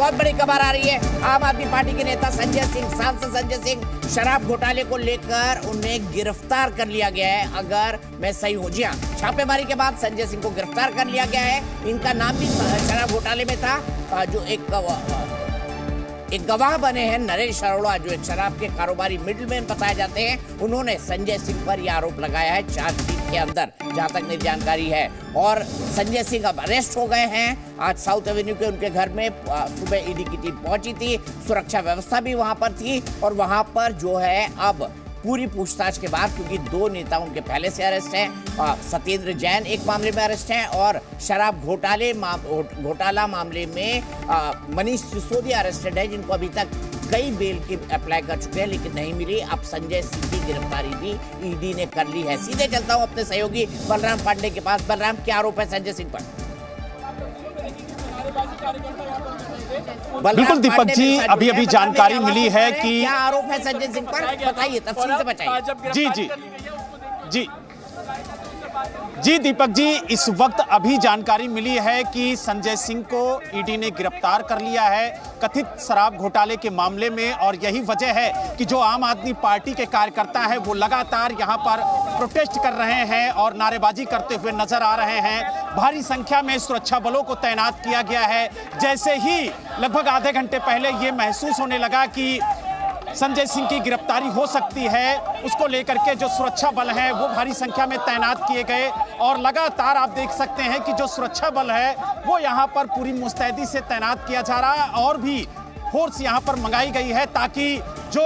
बहुत बड़ी खबर आ रही है। आम आदमी पार्टी के नेता संजय सिंह, सांसद संजय सिंह, शराब घोटाले को लेकर उन्हें गिरफ्तार कर लिया गया है। अगर मैं सही हूं, जी हाँ, छापेमारी के बाद संजय सिंह को गिरफ्तार कर लिया गया है। इनका नाम भी शराब घोटाले में था। जो एक गवाह बने हैं नरेश अरोड़ा, जो एक शराब के कारोबारी मिडलमैन बताए जाते हैं, उन्होंने संजय सिंह पर यह आरोप लगाया है चार्जशीट के अंदर, जहां तक मेरी जानकारी है। और संजय सिंह अब अरेस्ट हो गए हैं। आज साउथ एवेन्यू के उनके घर में सुबह ईडी की टीम पहुंची थी, सुरक्षा व्यवस्था भी वहां पर थी। और वहां पर जो है अब पूरी पूछताछ के बाद, क्योंकि दो नेता उनके पहले से अरेस्ट हैं, सत्येंद्र जैन एक मामले में अरेस्ट हैं और शराब घोटाला मामले में मनीष सिसोदिया अरेस्टेड है, जिनको अभी तक कई बेल की अप्लाई कर चुके हैं लेकिन नहीं मिली। अब संजय सिंह की गिरफ्तारी भी ईडी ने कर ली है। सीधे चलता हूं अपने सहयोगी बलराम पांडे के पास। बलराम, क्या आरोप है संजय सिंह पर? बिल्कुल दीपक जी, अभी जानकारी मिली है कि क्या आरोप है संजय सिंह पर, बताइए, तफसील से बताइए। जी दीपक जी, इस वक्त अभी जानकारी मिली है कि संजय सिंह को ईडी ने गिरफ्तार कर लिया है कथित शराब घोटाले के मामले में। और यही वजह है कि जो आम आदमी पार्टी के कार्यकर्ता है वो लगातार यहां पर प्रोटेस्ट कर रहे हैं और नारेबाजी करते हुए नजर आ रहे हैं। भारी संख्या में सुरक्षा बलों को तैनात किया गया है। जैसे ही लगभग आधे घंटे पहले ये महसूस होने लगा कि संजय सिंह की गिरफ्तारी हो सकती है, उसको लेकर के जो सुरक्षा बल हैं वो भारी संख्या में तैनात किए गए। और लगातार आप देख सकते हैं कि जो सुरक्षा बल है वो यहाँ पर पूरी मुस्तैदी से तैनात किया जा रहा है और भी फोर्स यहाँ पर मंगाई गई है ताकि जो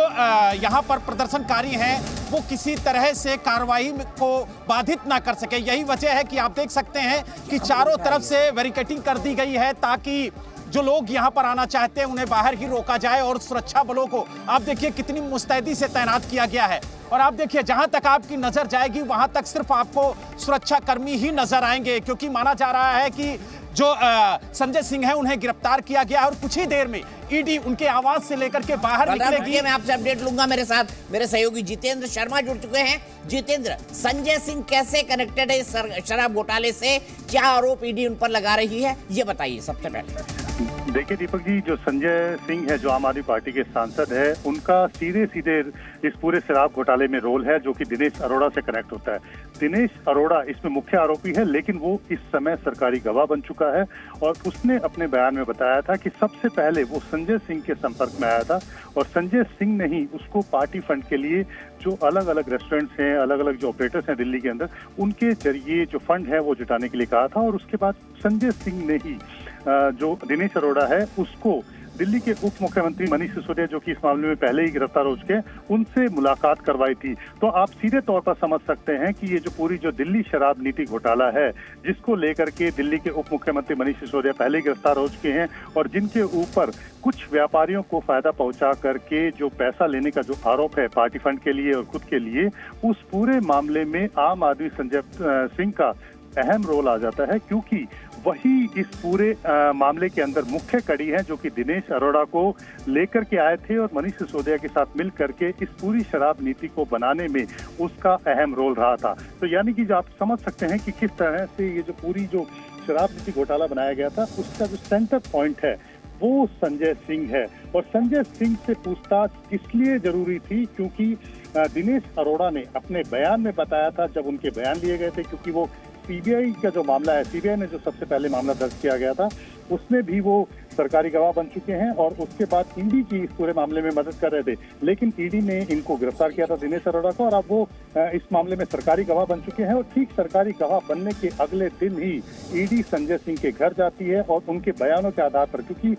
यहाँ पर प्रदर्शनकारी हैं वो किसी तरह से कार्रवाई को बाधित ना कर सके। यही वजह है कि आप देख सकते हैं कि चारों तरफ से बैरिकेडिंग कर दी गई है ताकि जो लोग यहां पर आना चाहते हैं उन्हें बाहर ही रोका जाए। और सुरक्षा बलों को आप देखिए कितनी मुस्तैदी से तैनात किया गया है। और आप देखिए जहां तक आपकी नजर जाएगी वहां तक सिर्फ आपको सुरक्षा कर्मी ही नजर आएंगे, क्योंकि माना जा रहा है कि जो संजय सिंह है उन्हें गिरफ्तार किया गया है और कुछ ही देर में ईडी उनके आवास से लेकर के बाहर निकलेगी। मैं आपसे अपडेट लूंगा। मेरे साथ मेरे सहयोगी जितेंद्र शर्मा जुड़ चुके हैं। जितेंद्र, संजय सिंह कैसे कनेक्टेड है इस शराब घोटाले से? क्या आरोप ईडी उन पर लगा रही है, ये बताइए सबसे पहले। देखिए दीपक जी, जो संजय सिंह है, जो आम आदमी पार्टी के सांसद है, उनका सीधे सीधे इस पूरे शराब घोटाले में रोल है, जो कि दिनेश अरोड़ा से कनेक्ट होता है। दिनेश अरोड़ा इसमें मुख्य आरोपी है, लेकिन वो इस समय सरकारी गवाह बन चुका है। और उसने अपने बयान में बताया था कि सबसे पहले वो संजय सिंह के संपर्क में आया था और संजय सिंह ने ही उसको पार्टी फंड के लिए जो अलग अलग रेस्टोरेंट्स हैं, अलग अलग जो ऑपरेटर्स हैं दिल्ली के अंदर, उनके जरिए जो फंड है वो जुटाने के लिए कहा था। और उसके बाद संजय सिंह ने ही जो दिनेश अरोड़ा है उसको दिल्ली के उप मुख्यमंत्री मनीष सिसोदिया, जो कि इस मामले में पहले ही गिरफ्तार हो चुके हैं, उनसे मुलाकात करवाई थी। तो आप सीधे तौर पर समझ सकते हैं कि ये जो पूरी जो दिल्ली शराब नीति घोटाला है, जिसको लेकर के दिल्ली के उप मुख्यमंत्री मनीष सिसोदिया पहले ही गिरफ्तार हो चुके हैं और जिनके ऊपर कुछ व्यापारियों को फायदा पहुंचा करके जो पैसा लेने का जो आरोप है पार्टी फंड के लिए और खुद के लिए, उस पूरे मामले में आम आदमी संजय सिंह का अहम रोल आ जाता है, क्योंकि वही इस पूरे मामले के अंदर मुख्य कड़ी है, जो कि दिनेश अरोड़ा को लेकर के आए थे और मनीष सिसोदिया के साथ मिल करके इस पूरी शराब नीति को बनाने में उसका अहम रोल रहा था। तो यानी कि जो आप समझ सकते हैं कि किस तरह से ये जो पूरी जो शराब नीति घोटाला बनाया गया था, उसका जो सेंटर पॉइंट है वो संजय सिंह है। और संजय सिंह से पूछताछ इसलिए जरूरी थी क्योंकि दिनेश अरोड़ा ने अपने बयान में बताया था, जब उनके बयान लिए गए थे, क्योंकि वो सीबीआई का जो मामला है, सीबीआई ने जो सबसे पहले मामला दर्ज किया गया था, उसमें भी वो सरकारी गवाह बन चुके हैं और उसके बाद ईडी की इस पूरे मामले में मदद कर रहे थे। लेकिन ईडी ने इनको गिरफ्तार किया था, दिनेश अरोड़ा को, और अब वो इस मामले में सरकारी गवाह बन चुके हैं। और ठीक सरकारी गवाह बनने के अगले दिन ही ईडी संजय सिंह के घर जाती है और उनके बयानों के आधार पर, क्योंकि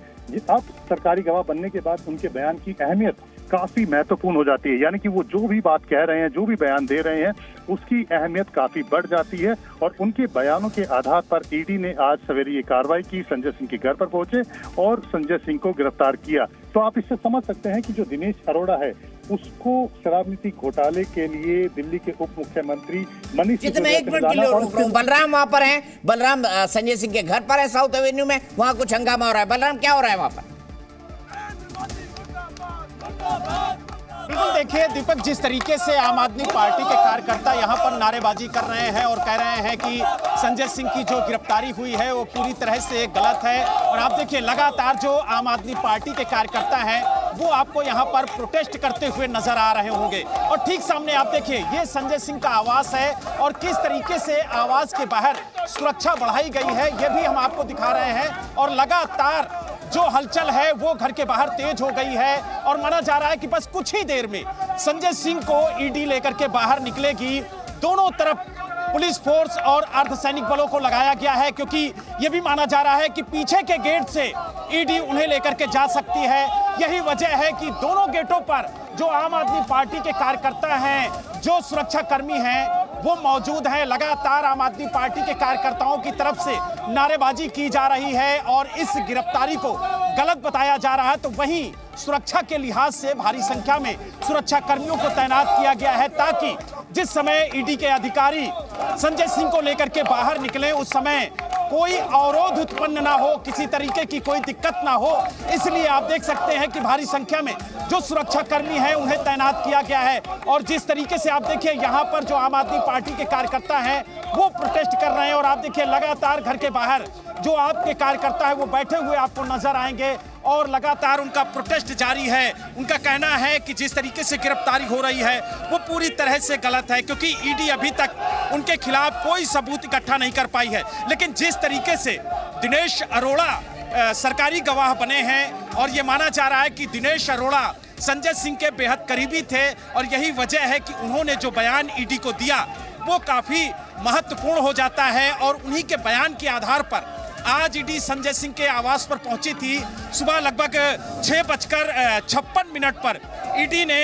अब सरकारी गवाह बनने के बाद उनके बयान की अहमियत काफी महत्वपूर्ण हो जाती है, यानी कि वो जो भी बात कह रहे हैं, जो भी बयान दे रहे हैं, उसकी अहमियत काफी बढ़ जाती है। और उनके बयानों के आधार पर ईडी ने आज सवेरे ये कार्रवाई की, संजय सिंह के घर पर पहुंचे और संजय सिंह को गिरफ्तार किया। तो आप इससे समझ सकते हैं कि जो दिनेश अरोड़ा है उसको शराब नीति घोटाले के लिए दिल्ली के उप मुख्यमंत्री मनीष सिसोदिया, बलराम वहां पर हैं। बलराम, संजय सिंह के घर पर है साउथ एवेन्यू में, वहां कुछ हंगामा हो रहा है। बलराम, क्या हो रहा है वहां पर? बिल्कुल, देखिए दीपक, जिस तरीके से आम आदमी पार्टी के कार्यकर्ता यहाँ पर नारेबाजी कर रहे हैं और कह रहे हैं कि संजय सिंह की जो गिरफ्तारी हुई है वो पूरी तरह से गलत है, और आप देखिए लगातार जो आम आदमी पार्टी के कार्यकर्ता हैं वो आपको यहाँ पर प्रोटेस्ट करते हुए नजर आ रहे होंगे। और ठीक सामने आप देखिए ये संजय सिंह का आवास है और किस तरीके से आवास के बाहर सुरक्षा बढ़ाई गई है ये भी हम आपको दिखा रहे हैं। और लगातार जो हलचल है वो घर के बाहर तेज हो गई है और माना जा रहा है कि बस कुछ ही देर में संजय सिंह को ईडी लेकर के बाहर निकलेगी। दोनों तरफ पुलिस फोर्स और अर्धसैनिक बलों को लगाया गया है, क्योंकि यह भी माना जा रहा है कि पीछे के गेट से ईडी उन्हें लेकर के जा सकती है। यही वजह है कि दोनों गेटों पर जो आम आदमी पार्टी के कार्यकर्ता हैं, जो सुरक्षा कर्मी हैं, वो मौजूद हैं। लगातार आम आदमी पार्टी के कार्यकर्ताओं की तरफ से नारेबाजी की जा रही है और इस गिरफ्तारी को गलत बताया जा रहा है। तो वहीं सुरक्षा के लिहाज से भारी संख्या में सुरक्षा कर्मियों को तैनात किया गया है, ताकि जिस समय ईडी के अधिकारी संजय सिंह को लेकर के बाहर निकले उस समय कोई अवरोध उत्पन्न ना हो, किसी तरीके की कोई दिक्कत ना हो। इसलिए आप देख सकते हैं कि भारी संख्या में जो सुरक्षा कर्मी हैं उन्हें तैनात किया गया है। और जिस तरीके से आप देखिए यहाँ पर जो आम आदमी पार्टी के कार्यकर्ता हैं वो प्रोटेस्ट कर रहे हैं, और आप देखिए लगातार घर के बाहर जो आपके कार्यकर्ता है वो बैठे हुए आपको नजर आएंगे और लगातार उनका प्रोटेस्ट जारी है। उनका कहना है कि जिस तरीके से गिरफ्तारी हो रही है वो पूरी तरह से गलत है, क्योंकि ईडी अभी तक उनके खिलाफ कोई सबूत इकट्ठा नहीं कर पाई है। लेकिन जिस तरीके से दिनेश अरोड़ा सरकारी गवाह बने हैं और ये माना जा रहा है कि दिनेश अरोड़ा संजय सिंह के बेहद करीबी थे, और यही वजह है कि उन्होंने जो बयान ईडी को दिया वो काफी महत्वपूर्ण हो जाता है। और उन्हीं के बयान के आधार पर आज ईडी संजय सिंह के आवास पर पहुंची थी। सुबह लगभग 6:56 पर ईडी ने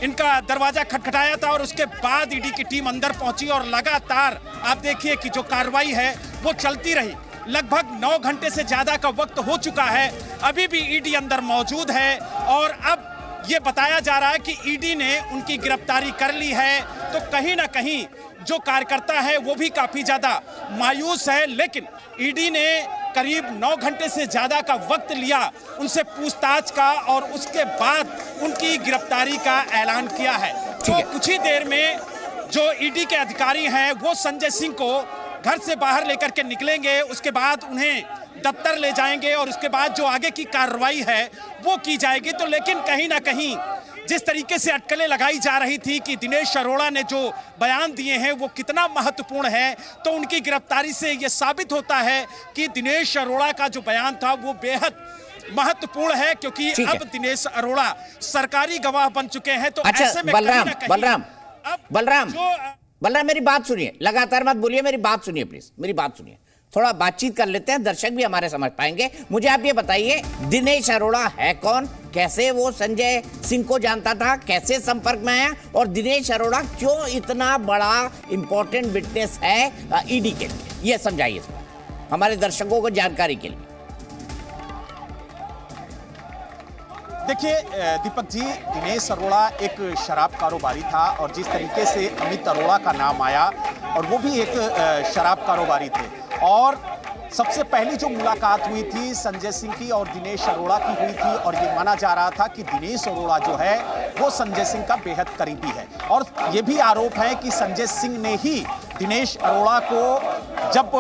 इनका दरवाजा खटखटाया था और उसके बाद ईडी की टीम अंदर पहुंची और लगातार आप देखिए कि जो कार्रवाई है वो चलती रही। लगभग 9 घंटे से ज्यादा का वक्त हो चुका है, अभी भी ईडी अंदर मौजूद है और अब ये बताया जा रहा है कि ईडी ने उनकी गिरफ्तारी कर ली है। तो कहीं ना कहीं जो कार्यकर्ता है वो भी काफी ज्यादा मायूस है, लेकिन ईडी ने करीब 9 घंटे से ज्यादा का वक्त लिया उनसे पूछताछ का और उसके बाद उनकी गिरफ्तारी का ऐलान किया है। तो कुछ ही देर में जो ईडी के अधिकारी हैं वो संजय सिंह को घर से बाहर लेकर के निकलेंगे, उसके बाद उन्हें दफ्तर ले जाएंगे और उसके बाद जो आगे की कार्रवाई है वो की जाएगी। तो लेकिन कहीं ना कहीं जिस तरीके से अटकलें लगाई जा रही थी कि दिनेश अरोड़ा ने जो बयान दिए हैं वो कितना महत्वपूर्ण है, तो उनकी गिरफ्तारी से ये साबित होता है कि दिनेश अरोड़ा का जो बयान था वो बेहद महत्वपूर्ण है, क्योंकि अब दिनेश अरोड़ा सरकारी गवाह बन चुके हैं। तो ऐसे में बलराम मेरी बात सुनिए, लगातार मत बोलिए, मेरी बात सुनिए प्लीज, मेरी बात सुनिए, थोड़ा बातचीत कर लेते हैं, दर्शक भी हमारे समझ पाएंगे। मुझे आप ये बताइए, दिनेश अरोड़ा है कौन, कैसे वो संजय सिंह को जानता था, कैसे संपर्क में आया, और दिनेश अरोड़ा क्यों इतना बड़ा इंपॉर्टेंट विटनेस है ईडी के लिए, ये समझाइए हमारे दर्शकों को जानकारी के लिए। देखिए दीपक जी, दिनेश अरोड़ा एक शराब कारोबारी था और जिस तरीके से अमित अरोड़ा का नाम आया, और वो भी एक शराब कारोबारी थे, और सबसे पहली जो मुलाकात हुई थी संजय सिंह की और दिनेश अरोड़ा की हुई थी, और ये माना जा रहा था कि दिनेश अरोड़ा जो है वो संजय सिंह का बेहद करीबी है। और ये भी आरोप है कि संजय सिंह ने ही दिनेश अरोड़ा को, जब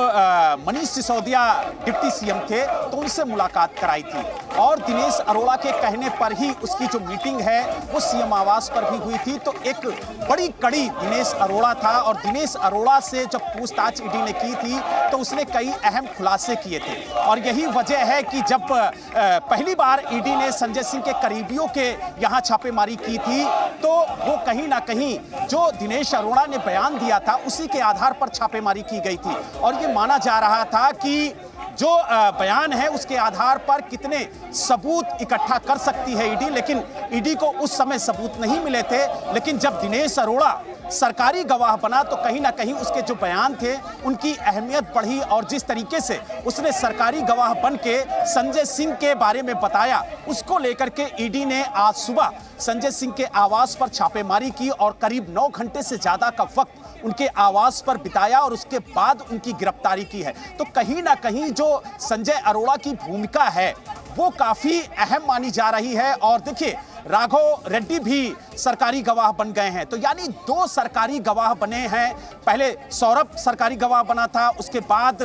मनीष सिसोदिया डिप्टी सीएम थे तो उनसे मुलाकात कराई थी, और दिनेश अरोड़ा के कहने पर ही उसकी जो मीटिंग है वो सीएम आवास पर भी हुई थी। तो एक बड़ी कड़ी दिनेश अरोड़ा था, और दिनेश अरोड़ा से जब पूछताछ ईडी ने की थी तो उसने कई अहम खुलासे किए थे, और यही वजह है कि जब पहली बार ईडी ने संजय सिंह के करीबियों के यहाँ छापेमारी की थी तो वो कहीं ना कहीं जो दिनेश अरोड़ा ने बयान दिया था उसी के आधार पर छापेमारी की गई थी, और ये माना जा रहा था कि जो बयान है उसके आधार पर कितने सबूत इकट्ठा कर सकती है ईडी, लेकिन ईडी को उस समय सबूत नहीं मिले थे। लेकिन जब दिनेश अरोड़ा सरकारी गवाह बना तो कहीं ना कहीं उसके जो बयान थे उनकी अहमियत बढ़ी, और जिस तरीके से उसने सरकारी गवाह बन के संजय सिंह के बारे में बताया, उसको लेकर के ईडी ने आज सुबह संजय सिंह के आवास पर छापेमारी की और करीब 9 घंटे से ज्यादा का वक्त उनके आवास पर बिताया और उसके बाद उनकी गिरफ्तारी की है। तो कहीं ना कहीं जो संजय अरोड़ा की भूमिका है वो काफी अहम मानी जा रही है। और देखिए राघव रेड्डी भी सरकारी गवाह बन गए हैं। तो यानी 2 सरकारी गवाह बने हैं। पहले सौरभ सरकारी गवाह बना था, उसके बाद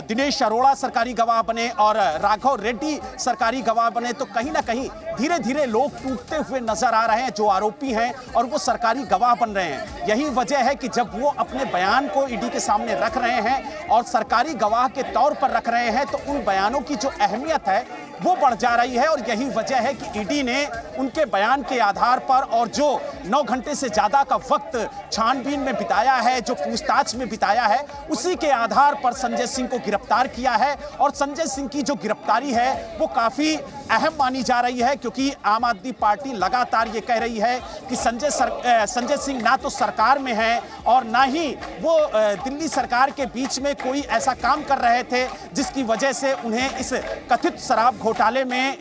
दिनेश अरोड़ा सरकारी गवाह बने और राघव रेड्डी सरकारी गवाह बने। तो कहीं ना कहीं धीरे धीरे लोग टूटते हुए नजर आ रहे हैं जो आरोपी हैं और वो सरकारी गवाह बन रहे हैं। यही वजह है कि जब वो अपने बयान को ईडी के सामने रख रहे हैं और सरकारी गवाह के तौर पर रख रहे हैं तो उन बयानों की जो अहमियत है वो बढ़ जा रही है। और यही वजह है कि ईडी ने उनके बयान के आधार पर और जो 9 घंटे से ज्यादा का वक्त छानबीन में बिताया है, जो पूछताछ में बिताया है, उसी के आधार पर संजय सिंह को गिरफ्तार किया है। और संजय सिंह की जो गिरफ्तारी है वो काफी अहम मानी जा रही है क्योंकि आम आदमी पार्टी लगातार ये कह रही है कि संजय सिंह ना तो सरकार में है और ना ही वो दिल्ली सरकार के बीच में कोई ऐसा काम कर रहे थे जिसकी वजह से उन्हें इस कथित शराब घोटाले में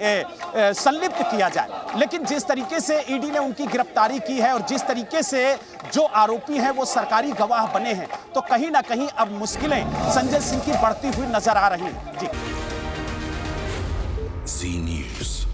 संलिप्त किया जाए। लेकिन जिस तरीके से ईडी ने उनकी गिरफ्तारी की है और जिस तरीके से जो आरोपी हैं वो सरकारी गवाह बने हैं तो कहीं ना कहीं अब मुश्किलें संजय सिंह की बढ़ती हुई नजर आ रही हैं। जी जी न्यूज़।